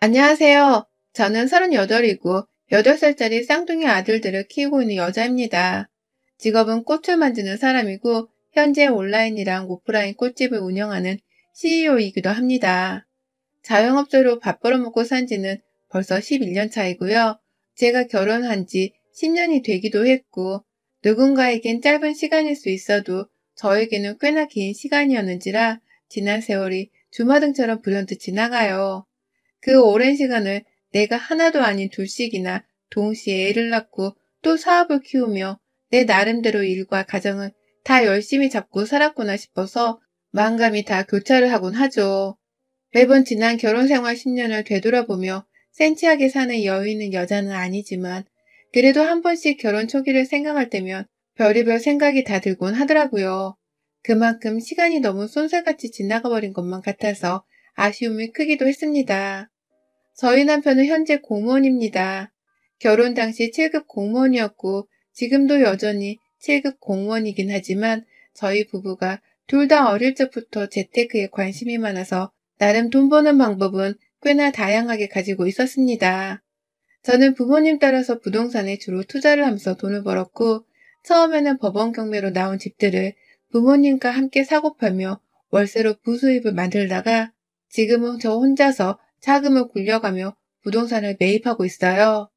안녕하세요. 저는 38이고 8살짜리 쌍둥이 아들들을 키우고 있는 여자입니다. 직업은 꽃을 만드는 사람이고 현재 온라인이랑 오프라인 꽃집을 운영하는 CEO이기도 합니다. 자영업자로 밥 벌어먹고 산 지는 벌써 11년 차이고요. 제가 결혼한 지 10년이 되기도 했고 누군가에겐 짧은 시간일 수 있어도 저에게는 꽤나 긴 시간이었는지라 지난 세월이 주마등처럼 불현듯 지나가요. 그 오랜 시간을 내가 하나도 아닌 둘씩이나 동시에 애를 낳고 또 사업을 키우며 내 나름대로 일과 가정을 다 열심히 잡고 살았구나 싶어서 마음감이 다 교차를 하곤 하죠. 매번 지난 결혼 생활 10년을 되돌아보며 센치하게 사는 여유 있는 여자는 아니지만 그래도 한 번씩 결혼 초기를 생각할 때면 별의별 생각이 다 들곤 하더라고요. 그만큼 시간이 너무 쏜살같이 지나가 버린 것만 같아서 아쉬움이 크기도 했습니다. 저희 남편은 현재 공무원입니다. 결혼 당시 7급 공무원이었고 지금도 여전히 7급 공무원이긴 하지만 저희 부부가 둘 다 어릴 적부터 재테크에 관심이 많아서 나름 돈 버는 방법은 꽤나 다양하게 가지고 있었습니다. 저는 부모님 따라서 부동산에 주로 투자를 하면서 돈을 벌었고 처음에는 법원 경매로 나온 집들을 부모님과 함께 사고 팔며 월세로 부수입을 만들다가 지금은 저 혼자서 자금을 굴려가며 부동산을 매입하고 있어요.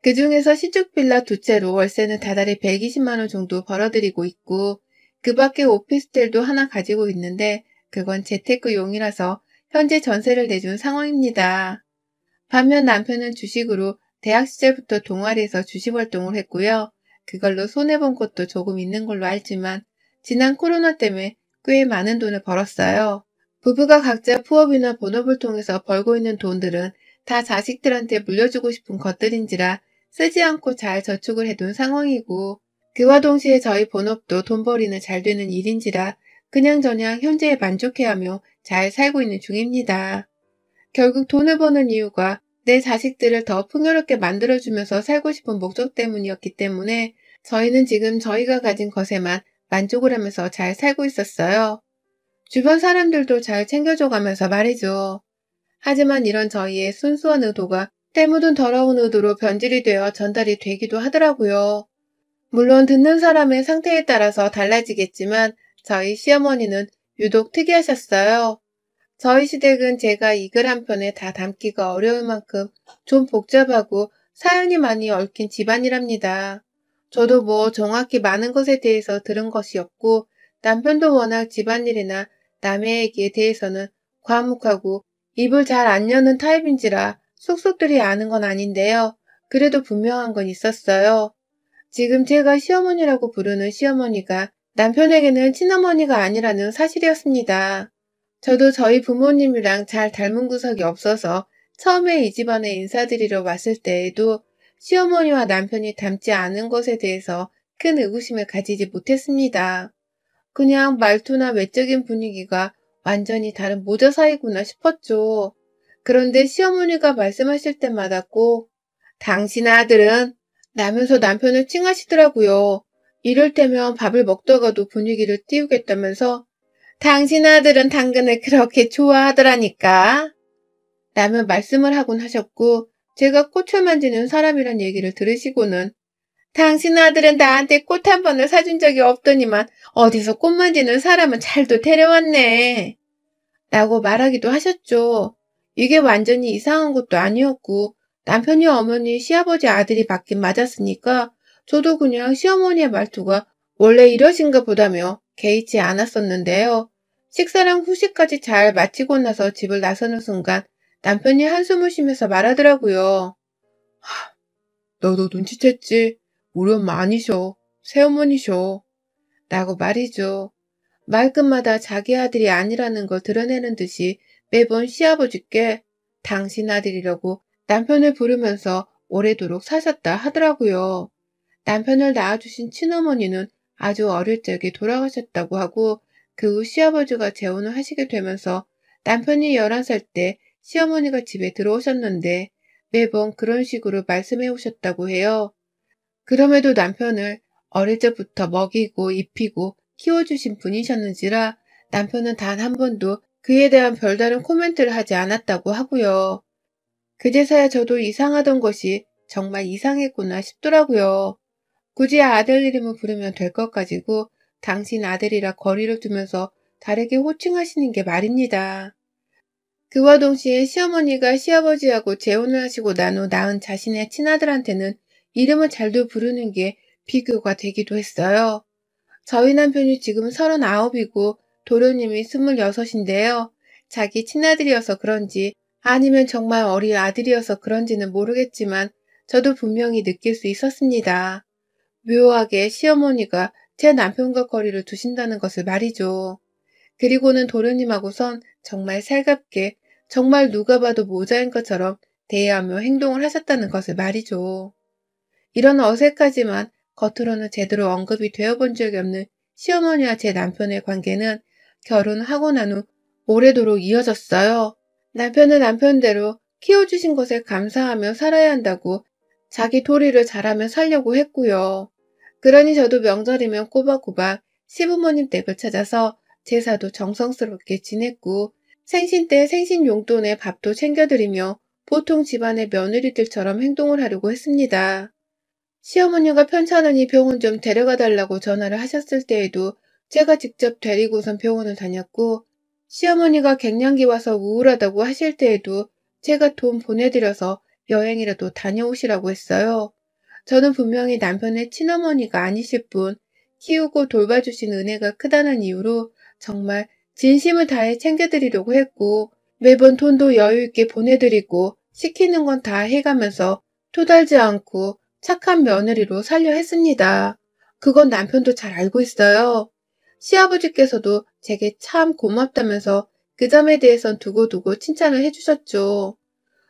그중에서 신축 빌라 두 채로 월세는 다달이 120만 원 정도 벌어들이고 있고 그 밖에 오피스텔도 하나 가지고 있는데 그건 재테크용이라서 현재 전세를 내준 상황입니다. 반면 남편은 주식으로 대학 시절부터 동아리에서 주식 활동을 했고요. 그걸로 손해본 것도 조금 있는 걸로 알지만 지난 코로나 때문에 꽤 많은 돈을 벌었어요. 부부가 각자 부업이나 본업을 통해서 벌고 있는 돈들은 다 자식들한테 물려주고 싶은 것들인지라 쓰지 않고 잘 저축을 해둔 상황이고 그와 동시에 저희 본업도 돈벌이는 잘 되는 일인지라 그냥저냥 현재에 만족해하며 잘 살고 있는 중입니다. 결국 돈을 버는 이유가 내 자식들을 더 풍요롭게 만들어주면서 살고 싶은 목적 때문이었기 때문에 저희는 지금 저희가 가진 것에만 만족을 하면서 잘 살고 있었어요. 주변 사람들도 잘 챙겨줘 가면서 말이죠. 하지만 이런 저희의 순수한 의도가 때 묻은 더러운 의도로 변질이 되어 전달이 되기도 하더라고요. 물론 듣는 사람의 상태에 따라서 달라지겠지만 저희 시어머니는 유독 특이하셨어요. 저희 시댁은 제가 이 글 한 편에 다 담기가 어려울 만큼 좀 복잡하고 사연이 많이 얽힌 집안이랍니다. 저도 뭐 정확히 많은 것에 대해서 들은 것이 없고 남편도 워낙 집안일이나 남의 얘기에 대해서는 과묵하고 입을 잘 안 여는 타입인지라 속속들이 아는 건 아닌데요. 그래도 분명한 건 있었어요. 지금 제가 시어머니라고 부르는 시어머니가 남편에게는 친어머니가 아니라는 사실이었습니다. 저도 저희 부모님이랑 잘 닮은 구석이 없어서 처음에 이 집안에 인사드리러 왔을 때에도 시어머니와 남편이 닮지 않은 것에 대해서 큰 의구심을 가지지 못했습니다. 그냥 말투나 외적인 분위기가 완전히 다른 모자 사이구나 싶었죠. 그런데 시어머니가 말씀하실 때마다 꼭 당신 아들은 라면서 남편을 칭하시더라고요. 이럴 때면 밥을 먹다가도 분위기를 띄우겠다면서 당신 아들은 당근을 그렇게 좋아하더라니까 라며 말씀을 하곤 하셨고 제가 꽃을 만지는 사람이란 얘기를 들으시고는 당신 아들은 나한테 꽃 한 번을 사준 적이 없더니만 어디서 꽃 만지는 사람은 잘도 데려왔네 라고 말하기도 하셨죠. 이게 완전히 이상한 것도 아니었고 남편이 어머니 시아버지 아들이 맞긴 맞았으니까 저도 그냥 시어머니의 말투가 원래 이러신가 보다며 개의치 않았었는데요. 식사랑 후식까지 잘 마치고 나서 집을 나서는 순간 남편이 한숨을 쉬면서 말하더라고요. 너도 눈치챘지? 우리 엄마 아니셔. 새어머니셔. 라고 말이죠. 말끝마다 자기 아들이 아니라는 걸 드러내는 듯이 매번 시아버지께 당신 아들이라고 남편을 부르면서 오래도록 사셨다 하더라고요. 남편을 낳아주신 친어머니는 아주 어릴 적에 돌아가셨다고 하고 그 후 시아버지가 재혼을 하시게 되면서 남편이 11살 때 시어머니가 집에 들어오셨는데 매번 그런 식으로 말씀해 오셨다고 해요. 그럼에도 남편을 어릴 적부터 먹이고 입히고 키워주신 분이셨는지라 남편은 단 한 번도 그에 대한 별다른 코멘트를 하지 않았다고 하고요. 그제서야 저도 이상하던 것이 정말 이상했구나 싶더라고요. 굳이 아들 이름을 부르면 될 것 가지고 당신 아들이라 거리를 두면서 다르게 호칭하시는 게 말입니다. 그와 동시에 시어머니가 시아버지하고 재혼을 하시고 난 후 낳은 자신의 친아들한테는 이름을 잘도 부르는 게 비교가 되기도 했어요. 저희 남편이 지금 39이고 도련님이 26인데요. 자기 친아들이어서 그런지 아니면 정말 어린 아들이어서 그런지는 모르겠지만 저도 분명히 느낄 수 있었습니다. 묘하게 시어머니가 제 남편과 거리를 두신다는 것을 말이죠. 그리고는 도련님하고선 정말 살갑게 정말 누가 봐도 모자인 것처럼 대화하며 행동을 하셨다는 것을 말이죠. 이런 어색하지만 겉으로는 제대로 언급이 되어본 적이 없는 시어머니와 제 남편의 관계는 결혼하고 난 후 오래도록 이어졌어요. 남편은 남편대로 키워주신 것에 감사하며 살아야 한다고 자기 도리를 잘하며 살려고 했고요. 그러니 저도 명절이면 꼬박꼬박 시부모님 댁을 찾아서 제사도 정성스럽게 지냈고 생신 때 생신 용돈에 밥도 챙겨드리며 보통 집안의 며느리들처럼 행동을 하려고 했습니다. 시어머니가 편찮으니 병원 좀 데려가 달라고 전화를 하셨을 때에도 제가 직접 데리고선 병원을 다녔고, 시어머니가 갱년기 와서 우울하다고 하실 때에도 제가 돈 보내드려서 여행이라도 다녀오시라고 했어요. 저는 분명히 남편의 친어머니가 아니실 뿐 키우고 돌봐주신 은혜가 크다는 이유로 정말 진심을 다해 챙겨드리려고 했고, 매번 돈도 여유있게 보내드리고 시키는 건 다 해가면서 토달지 않고 착한 며느리로 살려 했습니다. 그건 남편도 잘 알고 있어요. 시아버지께서도 제게 참 고맙다면서 그 점에 대해선 두고두고 칭찬을 해주셨죠.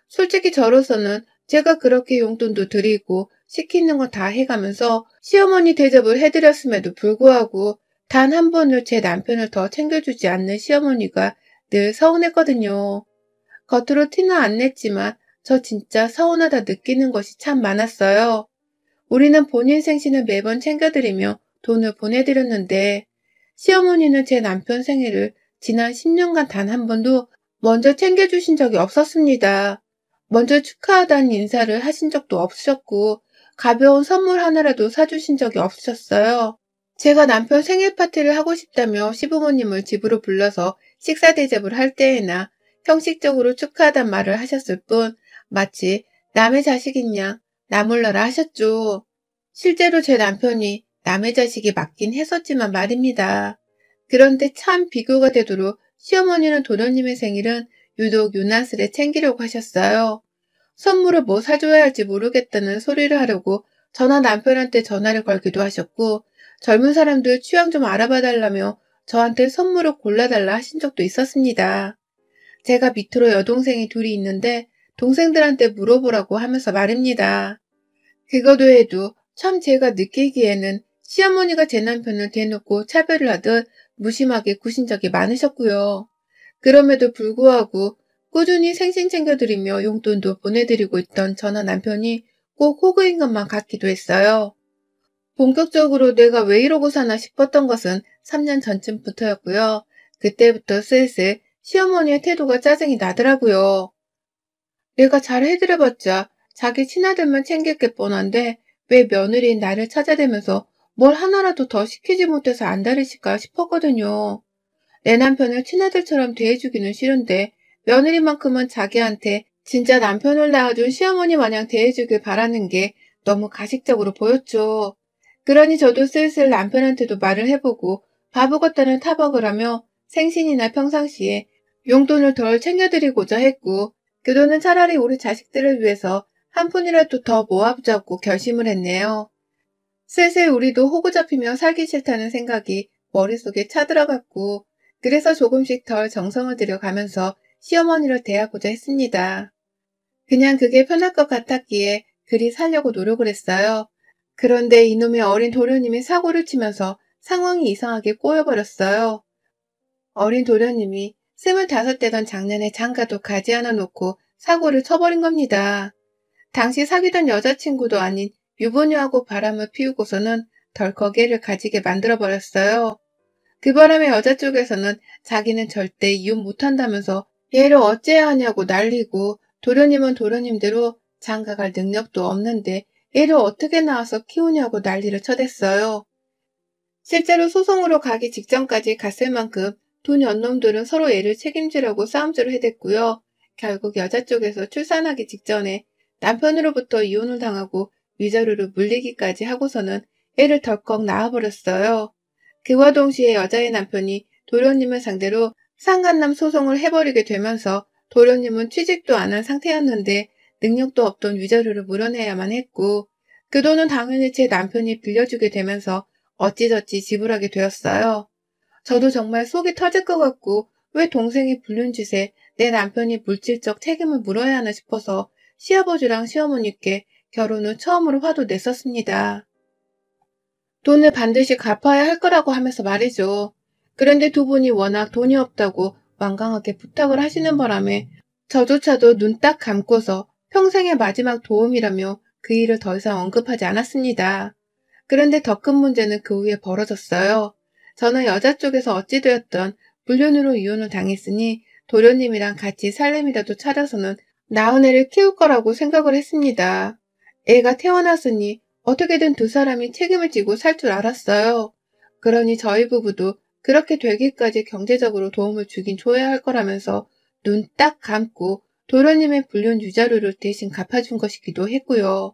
솔직히 저로서는 제가 그렇게 용돈도 드리고 시키는 거 다 해가면서 시어머니 대접을 해드렸음에도 불구하고 단 한 번을 제 남편을 더 챙겨주지 않는 시어머니가 늘 서운했거든요. 겉으로 티는 안 냈지만 저 진짜 서운하다 느끼는 것이 참 많았어요. 우리는 본인 생신을 매번 챙겨드리며 돈을 보내드렸는데 시어머니는 제 남편 생일을 지난 10년간 단 한 번도 먼저 챙겨주신 적이 없었습니다. 먼저 축하하다는 인사를 하신 적도 없으셨고 가벼운 선물 하나라도 사주신 적이 없으셨어요. 제가 남편 생일 파티를 하고 싶다며 시부모님을 집으로 불러서 식사 대접을 할 때에나 형식적으로 축하하단 말을 하셨을 뿐 마치 남의 자식인 양 나몰라라 하셨죠. 실제로 제 남편이 남의 자식이 맞긴 했었지만 말입니다. 그런데 참 비교가 되도록 시어머니는 도련님의 생일은 유독 유난스레 챙기려고 하셨어요. 선물을 뭐 사줘야 할지 모르겠다는 소리를 하려고 저나 남편한테 전화를 걸기도 하셨고 젊은 사람들 취향 좀 알아봐 달라며 저한테 선물을 골라달라 하신 적도 있었습니다. 제가 밑으로 여동생이 둘이 있는데 동생들한테 물어보라고 하면서 말입니다. 그것도 해도 참 제가 느끼기에는 시어머니가 제 남편을 대놓고 차별을 하듯 무심하게 구신 적이 많으셨고요. 그럼에도 불구하고 꾸준히 생신 챙겨드리며 용돈도 보내드리고 있던 저나 남편이 꼭 호구인 것만 같기도 했어요. 본격적으로 내가 왜 이러고 사나 싶었던 것은 3년 전쯤부터였고요. 그때부터 슬슬 시어머니의 태도가 짜증이 나더라고요. 내가 잘 해드려봤자 자기 친아들만 챙길 게 뻔한데 왜 며느리인 나를 찾아대면서 뭘 하나라도 더 시키지 못해서 안달이실까 싶었거든요. 내 남편을 친아들처럼 대해주기는 싫은데 며느리만큼은 자기한테 진짜 남편을 낳아준 시어머니 마냥 대해주길 바라는 게 너무 가식적으로 보였죠. 그러니 저도 슬슬 남편한테도 말을 해보고 바보 같다는 타박을 하며 생신이나 평상시에 용돈을 덜 챙겨드리고자 했고 그 돈은 차라리 우리 자식들을 위해서 한 푼이라도 더 모아보자고 결심을 했네요. 슬슬 우리도 호구 잡히며 살기 싫다는 생각이 머릿속에 차들어갔고 그래서 조금씩 덜 정성을 들여가면서 시어머니를 대하고자 했습니다. 그냥 그게 편할 것 같았기에 그리 살려고 노력을 했어요. 그런데 이놈의 어린 도련님이 사고를 치면서 상황이 이상하게 꼬여버렸어요. 어린 도련님이 25되던 작년에 장가도 가지 않아 놓고 사고를 쳐버린 겁니다. 당시 사귀던 여자친구도 아닌 유부녀하고 바람을 피우고서는 덜컥 애를 가지게 만들어버렸어요. 그 바람에 여자 쪽에서는 자기는 절대 이혼 못한다면서 얘를 어째야 하냐고 난리고 도련님은 도련님대로 장가갈 능력도 없는데 애를 어떻게 낳아서 키우냐고 난리를 쳐댔어요. 실제로 소송으로 가기 직전까지 갔을 만큼 두 연놈들은 서로 애를 책임지려고 싸움질을 해댔고요. 결국 여자 쪽에서 출산하기 직전에 남편으로부터 이혼을 당하고 위자료를 물리기까지 하고서는 애를 덜컥 낳아버렸어요. 그와 동시에 여자의 남편이 도련님을 상대로 상간남 소송을 해버리게 되면서 도련님은 취직도 안 한 상태였는데 능력도 없던 위자료를 물어내야만 했고 그 돈은 당연히 제 남편이 빌려주게 되면서 어찌저찌 지불하게 되었어요. 저도 정말 속이 터질 것 같고 왜 동생이 불륜 짓에 내 남편이 물질적 책임을 물어야 하나 싶어서 시아버지랑 시어머니께 결혼 후 처음으로 화도 냈었습니다. 돈을 반드시 갚아야 할 거라고 하면서 말이죠. 그런데 두 분이 워낙 돈이 없다고 완강하게 부탁을 하시는 바람에 저조차도 눈 딱 감고서 평생의 마지막 도움이라며 그 일을 더 이상 언급하지 않았습니다. 그런데 더 큰 문제는 그 후에 벌어졌어요. 저는 여자 쪽에서 어찌되었던 불륜으로 이혼을 당했으니 도련님이랑 같이 살림이라도 차려서는 나은 애를 키울 거라고 생각을 했습니다. 애가 태어났으니 어떻게든 두 사람이 책임을 지고 살 줄 알았어요. 그러니 저희 부부도 그렇게 되기까지 경제적으로 도움을 주긴 줘야 할 거라면서 눈 딱 감고 도련님의 불륜 유자료를 대신 갚아준 것이기도 했고요.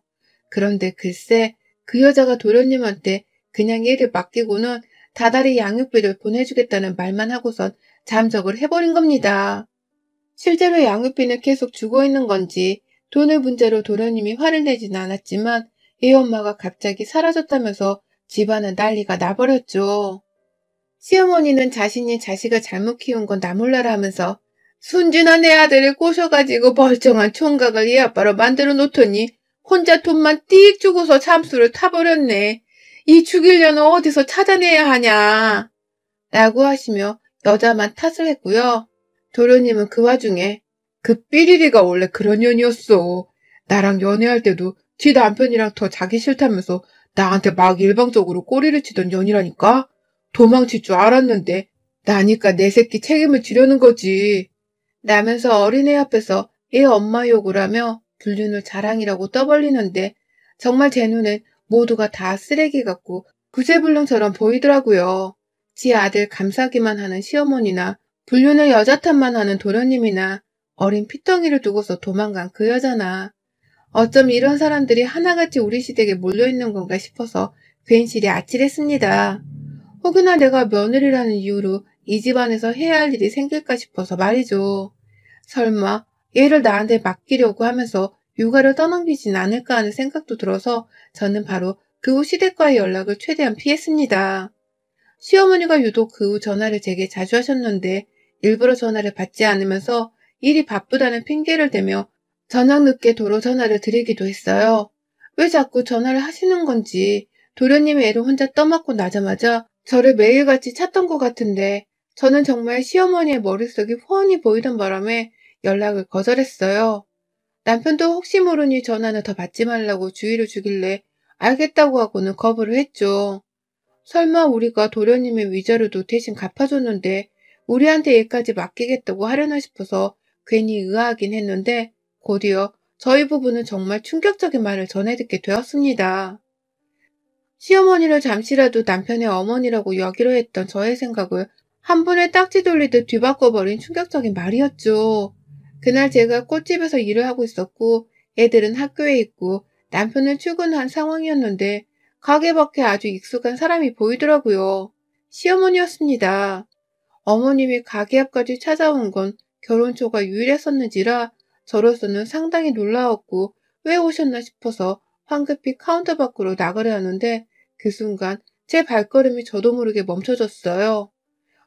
그런데 글쎄 그 여자가 도련님한테 그냥 얘를 맡기고는 다달이 양육비를 보내주겠다는 말만 하고선 잠적을 해버린 겁니다. 실제로 양육비는 계속 주고 있는 건지 돈을 문제로 도련님이 화를 내지는 않았지만 애 엄마가 갑자기 사라졌다면서 집안은 난리가 나버렸죠. 시어머니는 자신이 자식을 잘못 키운 건 나 몰라라 하면서 순진한 내 아들을 꼬셔가지고 멀쩡한 총각을 이 아빠로 만들어 놓더니 혼자 돈만 띡 주고서 잠수를 타버렸네. 이 죽일 년은 어디서 찾아내야 하냐. 라고 하시며 여자만 탓을 했고요. 도련님은 그 와중에 그 삐리리가 원래 그런 년이었어. 나랑 연애할 때도 지 남편이랑 더 자기 싫다면서 나한테 막 일방적으로 꼬리를 치던 년이라니까. 도망칠 줄 알았는데 나니까 내 새끼 책임을 지려는 거지. 라면서 어린애 앞에서 애 엄마 욕을 하며 불륜을 자랑이라고 떠벌리는데 정말 제 눈엔 모두가 다 쓰레기 같고 구제불능처럼 보이더라고요. 지 아들 감싸기만 하는 시어머니나 불륜을 여자 탓만 하는 도련님이나 어린 피덩이를 두고서 도망간 그 여자나 어쩜 이런 사람들이 하나같이 우리 시댁에 몰려있는 건가 싶어서 괜시리 아찔했습니다. 혹여나 내가 며느리라는 이유로 이 집안에서 해야 할 일이 생길까 싶어서 말이죠. 설마 얘를 나한테 맡기려고 하면서 육아를 떠넘기진 않을까 하는 생각도 들어서 저는 바로 그 후 시댁과의 연락을 최대한 피했습니다. 시어머니가 유독 그 후 전화를 제게 자주 하셨는데 일부러 전화를 받지 않으면서 일이 바쁘다는 핑계를 대며 저녁 늦게 도로 전화를 드리기도 했어요. 왜 자꾸 전화를 하시는 건지 도련님이 애를 혼자 떠맡고 나자마자 저를 매일같이 찾던 것 같은데 저는 정말 시어머니의 머릿속이 훤히 보이던 바람에 연락을 거절했어요. 남편도 혹시 모르니 전화는 더 받지 말라고 주의를 주길래 알겠다고 하고는 거부를 했죠. 설마 우리가 도련님의 위자료도 대신 갚아줬는데 우리한테 얘까지 맡기겠다고 하려나 싶어서 괜히 의아하긴 했는데 곧이어 저희 부부는 정말 충격적인 말을 전해 듣게 되었습니다. 시어머니를 잠시라도 남편의 어머니라고 여기려 했던 저의 생각을 한 번에 딱지 돌리듯 뒤바꿔버린 충격적인 말이었죠. 그날 제가 꽃집에서 일을 하고 있었고 애들은 학교에 있고 남편은 출근한 상황이었는데 가게 밖에 아주 익숙한 사람이 보이더라고요. 시어머니였습니다. 어머님이 가게 앞까지 찾아온 건 결혼 초가 유일했었는지라 저로서는 상당히 놀라웠고 왜 오셨나 싶어서 황급히 카운터 밖으로 나가려 하는데 그 순간 제 발걸음이 저도 모르게 멈춰졌어요.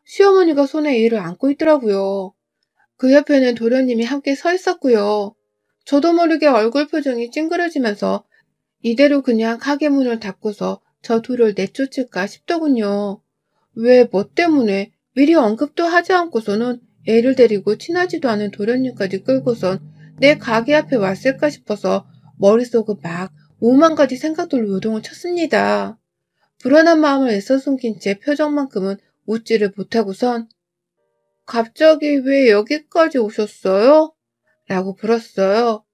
시어머니가 손에 애를 안고 있더라고요. 그 옆에는 도련님이 함께 서 있었고요. 저도 모르게 얼굴 표정이 찡그려지면서 이대로 그냥 가게 문을 닫고서 저 둘을 내쫓을까 싶더군요. 왜 뭐 때문에 미리 언급도 하지 않고서는 애를 데리고 친하지도 않은 도련님까지 끌고선 내 가게 앞에 왔을까 싶어서 머릿속은 막 오만 가지 생각들로 요동을 쳤습니다. 불안한 마음을 애써 숨긴 제 표정만큼은 웃지를 못하고선 갑자기 왜 여기까지 오셨어요? 라고 불었어요.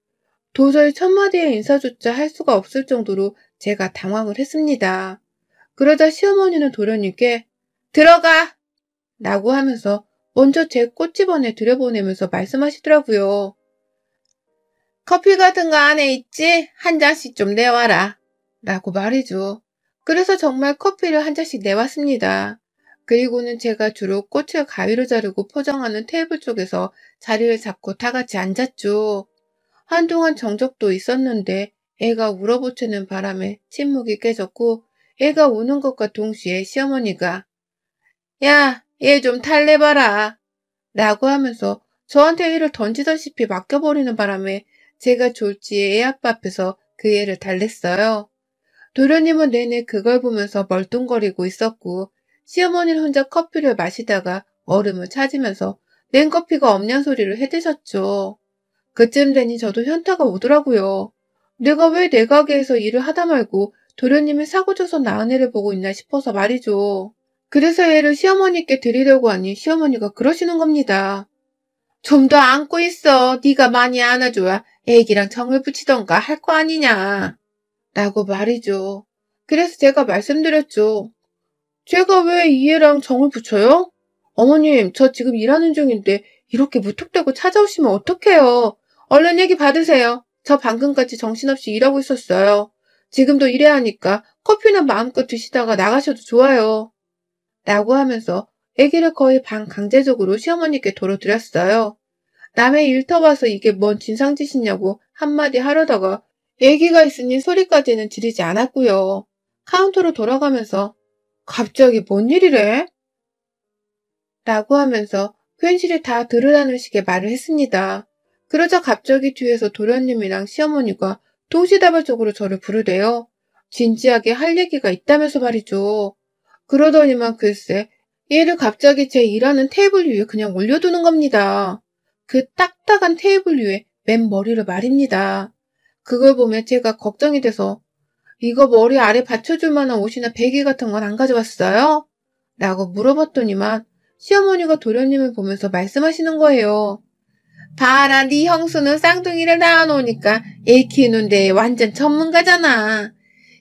도저히 첫 마디의 인사조차 할 수가 없을 정도로 제가 당황을 했습니다. 그러자 시어머니는 도련님께 들어가! 라고 하면서 먼저 제 꽃집안에 들여보내면서 말씀하시더라고요. 커피 같은 거 안에 있지? 한 잔씩 좀 내와라. 라고 말이죠. 그래서 정말 커피를 한 잔씩 내왔습니다. 그리고는 제가 주로 꽃을 가위로 자르고 포장하는 테이블 쪽에서 자리를 잡고 다 같이 앉았죠. 한동안 정적도 있었는데 애가 울어보채는 바람에 침묵이 깨졌고 애가 우는 것과 동시에 시어머니가 야, 얘 좀 탈내봐라 라고 하면서 저한테 애를 던지다시피 맡겨버리는 바람에 제가 졸지에 애 아빠 앞에서 그 애를 달랬어요. 도련님은 내내 그걸 보면서 멀뚱거리고 있었고 시어머니는 혼자 커피를 마시다가 얼음을 찾으면서 냉커피가 없냔 소리를 해대셨죠. 그쯤 되니 저도 현타가 오더라고요. 내가 왜 내 가게에서 일을 하다 말고 도련님이 사고쳐서 낳은 애를 보고 있나 싶어서 말이죠. 그래서 애를 시어머니께 드리려고 하니 시어머니가 그러시는 겁니다. 좀 더 안고 있어. 네가 많이 안아줘야 애기랑 정을 붙이던가 할 거 아니냐. 라고 말이죠. 그래서 제가 말씀드렸죠. 제가 왜 이 애랑 정을 붙여요? 어머님, 저 지금 일하는 중인데 이렇게 무턱대고 찾아오시면 어떡해요. 얼른 얘기 받으세요. 저 방금까지 정신없이 일하고 있었어요. 지금도 일해야 하니까 커피나 마음껏 드시다가 나가셔도 좋아요. 라고 하면서 애기를 거의 반강제적으로 시어머니께 돌려드렸어요. 남의 일 터봐서 이게 뭔 진상짓이냐고 한마디 하려다가 애기가 있으니 소리까지는 지르지 않았고요. 카운터로 돌아가면서 갑자기 뭔 일이래? 라고 하면서 괜시리 다 들으라는 식의 말을 했습니다. 그러자 갑자기 뒤에서 도련님이랑 시어머니가 동시다발적으로 저를 부르대요. 진지하게 할 얘기가 있다면서 말이죠. 그러더니만 글쎄 얘를 갑자기 제 일하는 테이블 위에 그냥 올려두는 겁니다. 그 딱딱한 테이블 위에 맨 머리를 말입니다. 그걸 보면 제가 걱정이 돼서 이거 머리 아래 받쳐줄 만한 옷이나 베개 같은 건 안 가져왔어요? 라고 물어봤더니만 시어머니가 도련님을 보면서 말씀하시는 거예요. 봐라, 네 형수는 쌍둥이를 낳아놓으니까 애 키우는데 완전 전문가잖아.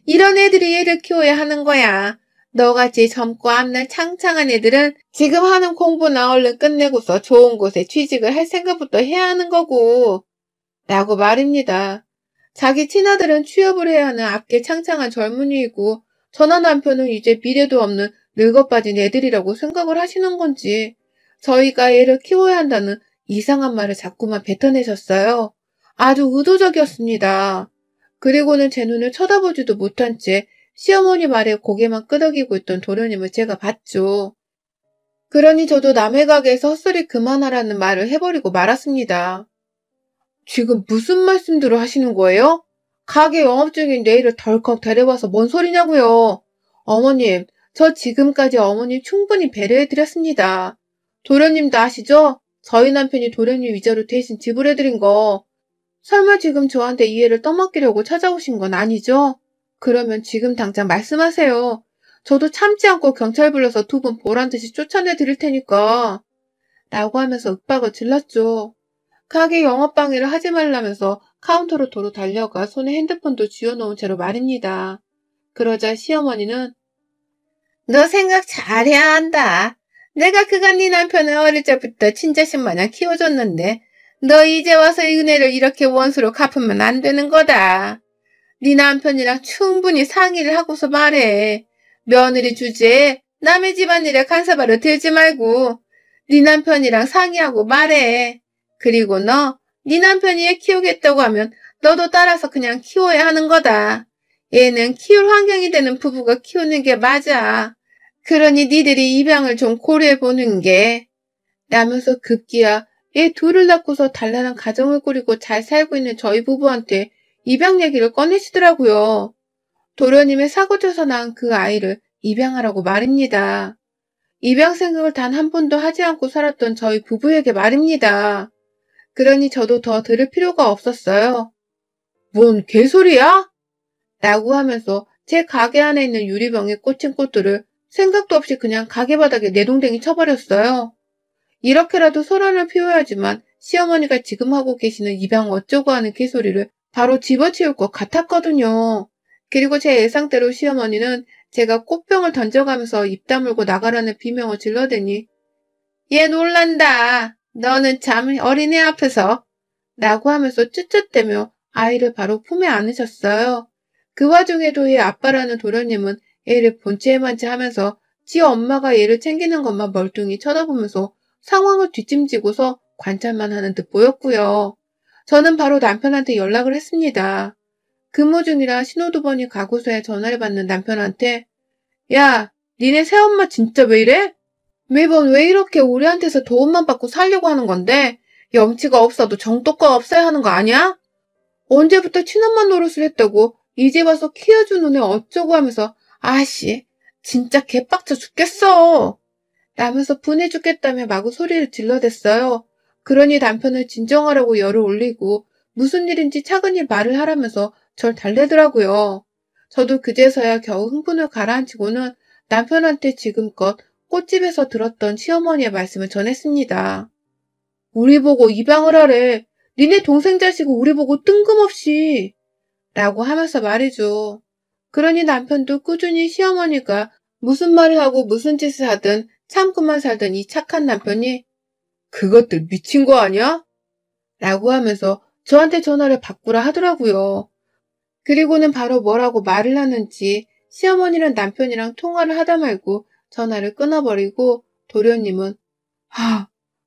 이런 애들이 애를 키워야 하는 거야. 너같이 젊고 앞날 창창한 애들은 지금 하는 공부나 얼른 끝내고서 좋은 곳에 취직을 할 생각부터 해야 하는 거고. 라고 말입니다. 자기 친아들은 취업을 해야 하는 앞길 창창한 젊은이이고 전화 남편은 이제 미래도 없는 늙어빠진 애들이라고 생각을 하시는 건지 저희가 애를 키워야 한다는 이상한 말을 자꾸만 뱉어내셨어요. 아주 의도적이었습니다. 그리고는 제 눈을 쳐다보지도 못한 채 시어머니 말에 고개만 끄덕이고 있던 도련님을 제가 봤죠. 그러니 저도 남의 가게에서 헛소리 그만하라는 말을 해버리고 말았습니다. 지금 무슨 말씀들을 하시는 거예요? 가게 영업 중인 내 애를 덜컥 데려와서 뭔 소리냐고요. 어머님, 저 지금까지 어머님 충분히 배려해드렸습니다. 도련님도 아시죠? 저희 남편이 도련님 위자료 대신 지불해드린 거. 설마 지금 저한테 이 애를 떠맡기려고 찾아오신 건 아니죠? 그러면 지금 당장 말씀하세요. 저도 참지 않고 경찰 불러서 두 분 보란듯이 쫓아내 드릴 테니까. 라고 하면서 윽박을 질렀죠. 가게 영업방해를 하지 말라면서 카운터로 도로 달려가 손에 핸드폰도 쥐어놓은 채로 말입니다. 그러자 시어머니는 너 생각 잘해야 한다. 내가 그간 네 남편을 어릴 적부터 친자식 마냥 키워줬는데 너 이제 와서 이 은혜를 이렇게 원수로 갚으면 안 되는 거다. 네 남편이랑 충분히 상의를 하고서 말해. 며느리 주제에 남의 집안일에 간섭하려 들지 말고 네 남편이랑 상의하고 말해. 그리고 네 남편이 애 키우겠다고 하면 너도 따라서 그냥 키워야 하는 거다. 얘는 키울 환경이 되는 부부가 키우는 게 맞아. 그러니 니들이 입양을 좀 고려해보는 게. 라면서 급기야 얘 둘을 낳고서 단란한 가정을 꾸리고 잘 살고 있는 저희 부부한테 입양 얘기를 꺼내시더라고요. 도련님의 사고쳐서 낳은 그 아이를 입양하라고 말입니다. 입양 생각을 단 한 번도 하지 않고 살았던 저희 부부에게 말입니다. 그러니 저도 더 들을 필요가 없었어요. 뭔 개소리야? 라고 하면서 제 가게 안에 있는 유리병에 꽂힌 꽃들을 생각도 없이 그냥 가게 바닥에 내동댕이 쳐버렸어요. 이렇게라도 소란을 피워야지만 시어머니가 지금 하고 계시는 입양 어쩌고 하는 개소리를 바로 집어치울 것 같았거든요. 그리고 제 예상대로 시어머니는 제가 꽃병을 던져가면서 입 다물고 나가라는 비명을 질러대니 얘 놀란다. 너는 참 어린애 앞에서 라고 하면서 쯧쯧대며 아이를 바로 품에 안으셨어요. 그 와중에도 얘 아빠라는 도련님은 애를 본체만치 하면서 지 엄마가 얘를 챙기는 것만 멀뚱히 쳐다보면서 상황을 뒷짐지고서 관찰만 하는 듯 보였고요. 저는 바로 남편한테 연락을 했습니다. 근무 중이라 신호두번이 가고서야 전화를 받는 남편한테 야, 니네 새엄마 진짜 왜 이래? 매번 왜 이렇게 우리한테서 도움만 받고 살려고 하는 건데 염치가 없어도 정도가 없어야 하는 거 아니야? 언제부터 친엄마 노릇을 했다고 이제 와서 키워주는 애 어쩌고 하면서 아씨 진짜 개빡쳐 죽겠어 라면서 분해 죽겠다며 마구 소리를 질러댔어요. 그러니 남편을 진정하라고 열을 올리고 무슨 일인지 차근히 말을 하라면서 절 달래더라고요. 저도 그제서야 겨우 흥분을 가라앉히고는 남편한테 지금껏 꽃집에서 들었던 시어머니의 말씀을 전했습니다. 우리 보고 입양을 하래. 니네 동생 자식은 우리 보고 뜬금없이 라고 하면서 말이죠. 그러니 남편도 꾸준히 시어머니가 무슨 말을 하고 무슨 짓을 하든 참고만 살던 이 착한 남편이 그것들 미친 거 아니야? 라고 하면서 저한테 전화를 바꾸라 하더라고요. 그리고는 바로 뭐라고 말을 하는지 시어머니랑 남편이랑 통화를 하다 말고 전화를 끊어버리고 도련님은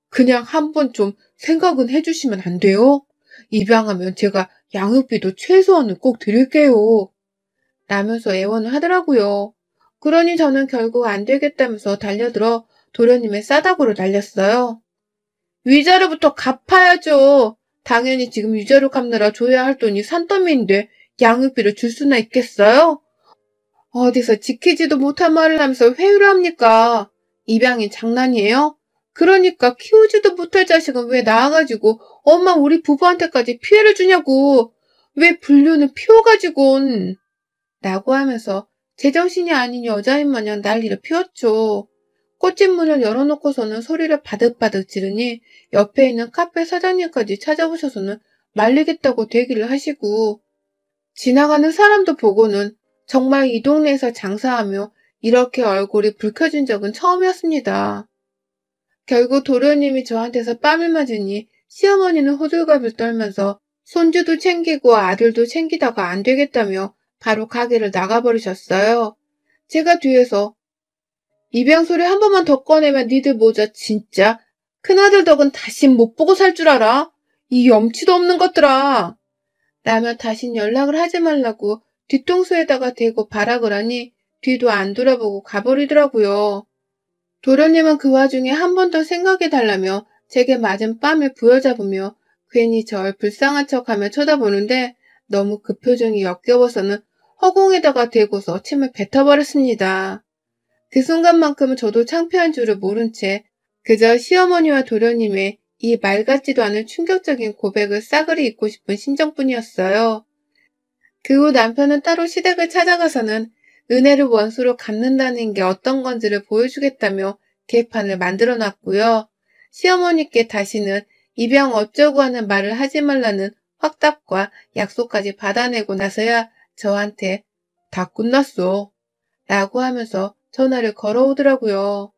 그냥 한번 좀 생각은 해주시면 안 돼요? 입양하면 제가 양육비도 최소한은 꼭 드릴게요. 라면서 애원을 하더라고요. 그러니 저는 결국 안 되겠다면서 달려들어 도련님의 싸다구를 날렸어요. 위자료부터 갚아야죠. 당연히 지금 위자료 갚느라 줘야 할 돈이 산더미인데 양육비를 줄 수나 있겠어요? 어디서 지키지도 못한 말을 하면서 회유를 합니까? 입양이 장난이에요? 그러니까 키우지도 못할 자식은 왜 낳아가지고 엄마 우리 부부한테까지 피해를 주냐고. 왜 불륜을 피워가지곤. 라고 하면서 제정신이 아닌 여자인 마냥 난리를 피웠죠. 꽃집 문을 열어놓고서는 소리를 바득바득 지르니 옆에 있는 카페 사장님까지 찾아오셔서는 말리겠다고 대기를 하시고 지나가는 사람도 보고는 정말 이 동네에서 장사하며 이렇게 얼굴이 붉혀진 적은 처음이었습니다. 결국 도련님이 저한테서 뺨을 맞으니 시어머니는 호들갑을 떨면서 손주도 챙기고 아들도 챙기다가 안 되겠다며 바로 가게를 나가버리셨어요. 제가 뒤에서 입양 소리 한 번만 더 꺼내면 니들 모자 진짜 큰아들 덕은 다신 못 보고 살 줄 알아? 이 염치도 없는 것들아. 라며 다신 연락을 하지 말라고 뒤통수에다가 대고 발악을 하니 뒤도 안 돌아보고 가버리더라고요. 도련님은 그 와중에 한 번 더 생각해달라며 제게 맞은 뺨을 부여잡으며 괜히 절 불쌍한 척하며 쳐다보는데 너무 그 표정이 역겨워서는 허공에다가 대고서 침을 뱉어버렸습니다. 그 순간만큼은 저도 창피한 줄을 모른 채 그저 시어머니와 도련님의 이 말 같지도 않은 충격적인 고백을 싸그리 잊고 싶은 심정뿐이었어요. 그 후 남편은 따로 시댁을 찾아가서는 은혜를 원수로 갚는다는 게 어떤 건지를 보여주겠다며 계판을 만들어 놨고요. 시어머니께 다시는 입양 어쩌고 하는 말을 하지 말라는 확답과 약속까지 받아내고 나서야 저한테 다 끝났어 라고 하면서 전화를 걸어오더라고요.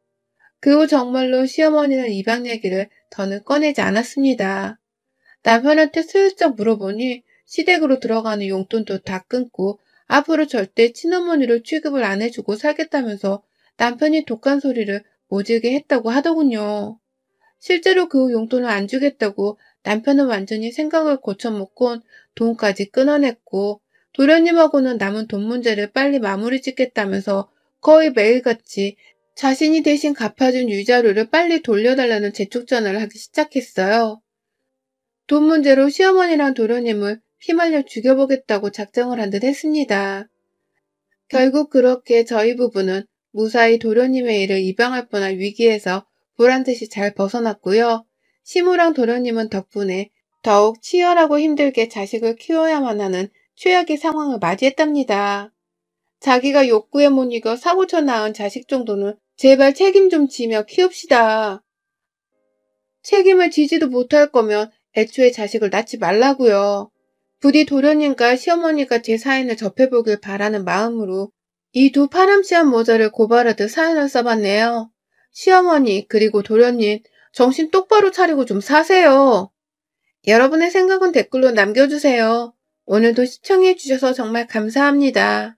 그 후 정말로 시어머니는 입양 얘기를 더는 꺼내지 않았습니다. 남편한테 슬쩍 물어보니 시댁으로 들어가는 용돈도 다 끊고 앞으로 절대 친어머니를 취급을 안 해주고 살겠다면서 남편이 독한 소리를 모질게 했다고 하더군요. 실제로 그 후 용돈을 안 주겠다고 남편은 완전히 생각을 고쳐먹곤 돈까지 끊어냈고 도련님하고는 남은 돈 문제를 빨리 마무리 짓겠다면서 거의 매일같이 자신이 대신 갚아준 위자료를 빨리 돌려달라는 재촉 전화를 하기 시작했어요. 돈 문제로 시어머니랑 도련님을 휘말려 죽여보겠다고 작정을 한 듯 했습니다. 결국 그렇게 저희 부부는 무사히 도련님의 일을 입양할 뻔한 위기에서 보란듯이 잘 벗어났고요. 시무랑 도련님은 덕분에 더욱 치열하고 힘들게 자식을 키워야만 하는 최악의 상황을 맞이했답니다. 자기가 욕구에 못 이겨 사고쳐 낳은 자식 정도는 제발 책임 좀 지며 키웁시다. 책임을 지지도 못할 거면 애초에 자식을 낳지 말라고요. 부디 도련님과 시어머니가 제 사연을 접해보길 바라는 마음으로 이 두 파렴치한 모자를 고발하듯 사연을 써봤네요. 시어머니 그리고 도련님 정신 똑바로 차리고 좀 사세요. 여러분의 생각은 댓글로 남겨주세요. 오늘도 시청해주셔서 정말 감사합니다.